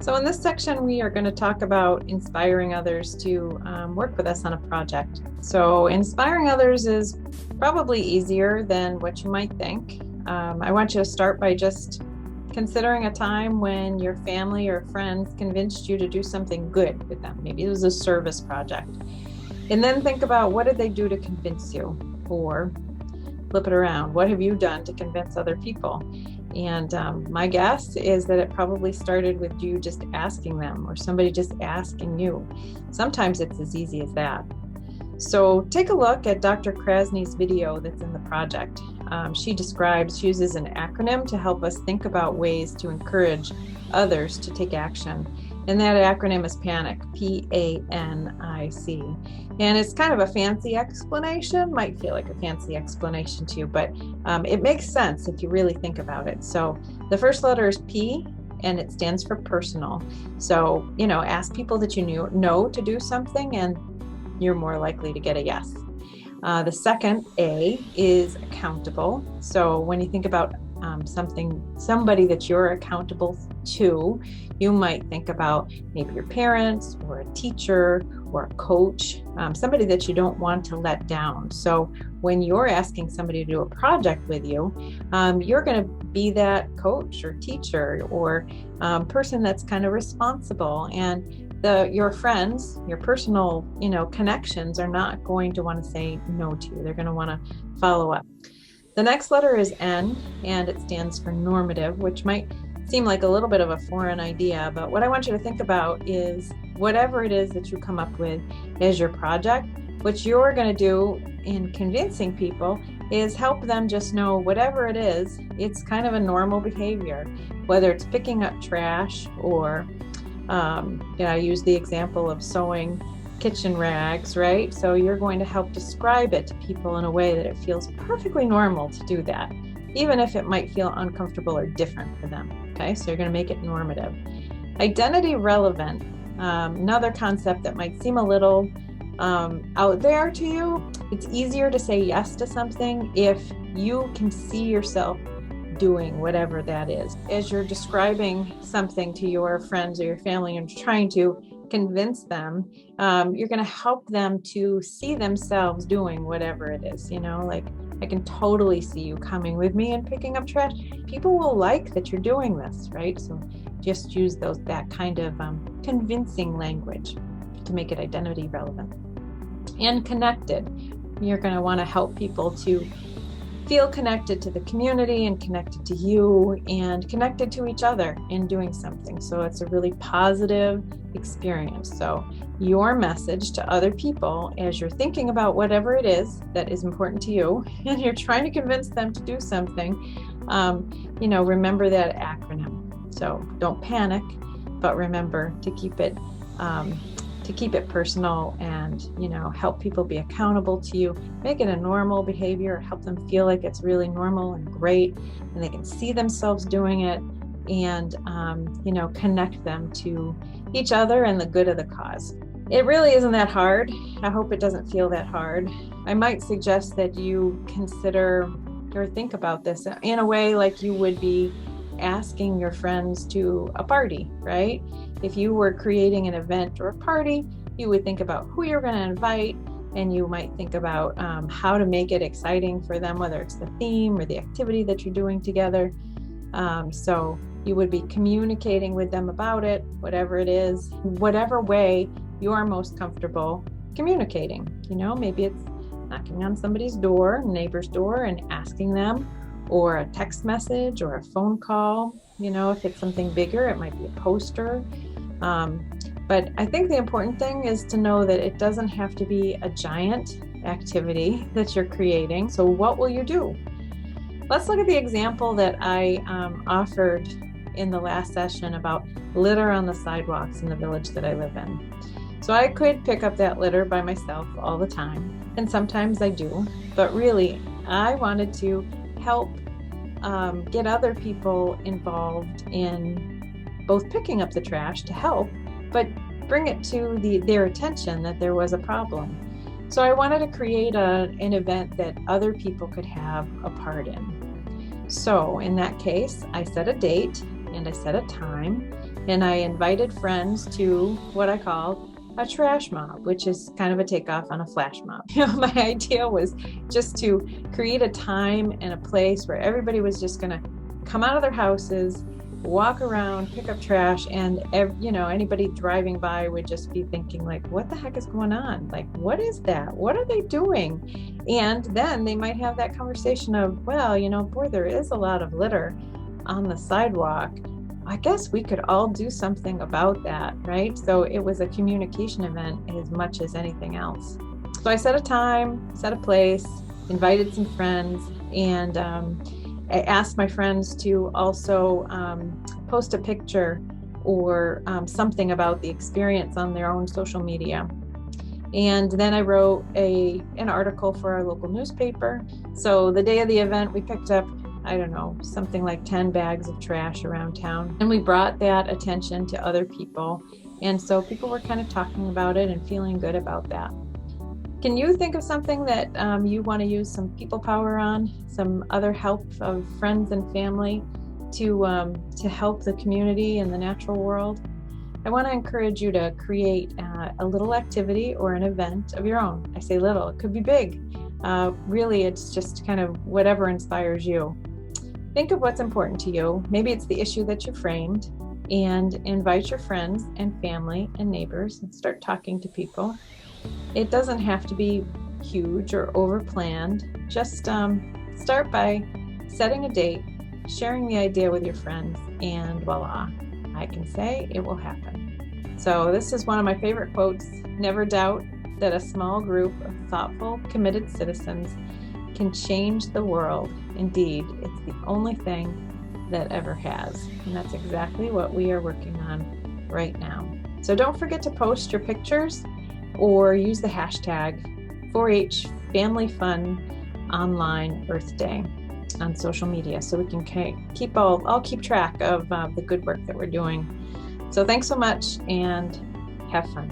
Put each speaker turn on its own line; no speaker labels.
So in this section, we are going to talk about inspiring others to work with us on a project. So inspiring others is probably easier than what you might think. I want you to start by just considering a time when your family or friends convinced you to do something good with them. Maybe it was a service project. And then think about, what did they do to convince you? Or flip it around, what have you done to convince other people? And my guess is that it probably started with you just asking them, or somebody just asking you. Sometimes it's as easy as that. So take a look at Dr. Krasny's video that's in the project. She uses an acronym to help us think about ways to encourage others to take action. And that acronym is PANIC, P-A-N-I-C. And it's kind of a fancy explanation, might feel like a fancy explanation to you, but it makes sense if you really think about it. So the first letter is P, and it stands for personal. So, ask people that you know to do something, and you're more likely to get a yes. The second, A, is accountable. So when you think about somebody that you're accountable to, you might think about maybe your parents or a teacher or a coach, somebody that you don't want to let down. So when you're asking somebody to do a project with you, you're going to be that coach or teacher or person that's kind of responsible. And your friends, your personal, connections are not going to want to say no to you. They're going to want to follow up. The next letter is N, and it stands for normative, which might seem like a little bit of a foreign idea, but what I want you to think about is whatever it is that you come up with as your project, what you're going to do in convincing people is help them just know whatever it is, it's kind of a normal behavior, whether it's picking up trash or, I use the example of sewing kitchen rags, right? So you're going to help describe it to people in a way that it feels perfectly normal to do that, even if it might feel uncomfortable or different for them. Okay, so you're going to make it normative. Identity relevant, another concept that might seem a little out there to you. It's easier to say yes to something if you can see yourself doing whatever that is. As you're describing something to your friends or your family and trying to convince them, you're going to help them to see themselves doing whatever it is. Like, I can totally see you coming with me and picking up trash. People will like that you're doing this, right? So just use that kind of convincing language to make it identity relevant. And connected, you're going to want to help people to feel connected to the community and connected to you and connected to each other in doing something. So it's a really positive experience. So your message to other people as you're thinking about whatever it is that is important to you and you're trying to convince them to do something, remember that acronym. So don't panic, but remember to keep it personal and, help people be accountable to you, make it a normal behavior, help them feel like it's really normal and great, and they can see themselves doing it, and, connect them to each other and the good of the cause. It really isn't that hard. I hope it doesn't feel that hard. I might suggest that you consider or think about this in a way like you would be asking your friends to a party, right? If you were creating an event or a party, you would think about who you're going to invite, and you might think about how to make it exciting for them, whether it's the theme or the activity that you're doing together. So you would be communicating with them about it, whatever it is, whatever way you're most comfortable communicating. Maybe it's knocking on somebody's door, neighbor's door, and asking them, or a text message or a phone call. If it's something bigger, it might be a poster. But I think the important thing is to know that it doesn't have to be a giant activity that you're creating. So what will you do? Let's look at the example that I offered in the last session about litter on the sidewalks in the village that I live in. So I could pick up that litter by myself all the time, and sometimes I do, but really I wanted to help get other people involved in both picking up the trash to help, but bring it to their attention that there was a problem. So I wanted to create an event that other people could have a part in. So in that case, I set a date and I set a time, and I invited friends to what I call a trash mob, which is kind of a takeoff on a flash mob. My idea was just to create a time and a place where everybody was just going to come out of their houses, walk around, pick up trash, and anybody driving by would just be thinking like, what the heck is going on? Like, what is that? What are they doing? And then they might have that conversation of, well, boy, there is a lot of litter on the sidewalk. I guess we could all do something about that, right? So it was a communication event as much as anything else. So I set a time, set a place, invited some friends, and I asked my friends to also post a picture or something about the experience on their own social media. And then I wrote an article for our local newspaper. So the day of the event, we picked up, I don't know, something like 10 bags of trash around town. And we brought that attention to other people. And so people were kind of talking about it and feeling good about that. Can you think of something that you want to use some people power on, some other help of friends and family to help the community and the natural world? I want to encourage you to create a little activity or an event of your own. I say little, it could be big. Really, it's just kind of whatever inspires you. Think of what's important to you. Maybe it's the issue that you framed, and invite your friends and family and neighbors and start talking to people. It doesn't have to be huge or over-planned. Just start by setting a date, sharing the idea with your friends, and voila, I can say it will happen. So this is one of my favorite quotes. Never doubt that a small group of thoughtful, committed citizens can change the world. Indeed, it's the only thing that ever has. And that's exactly what we are working on right now. So don't forget to post your pictures or use the hashtag 4-H Family Fun Online Earth Day on social media so we can I'll keep track of the good work that we're doing. So thanks so much and have fun.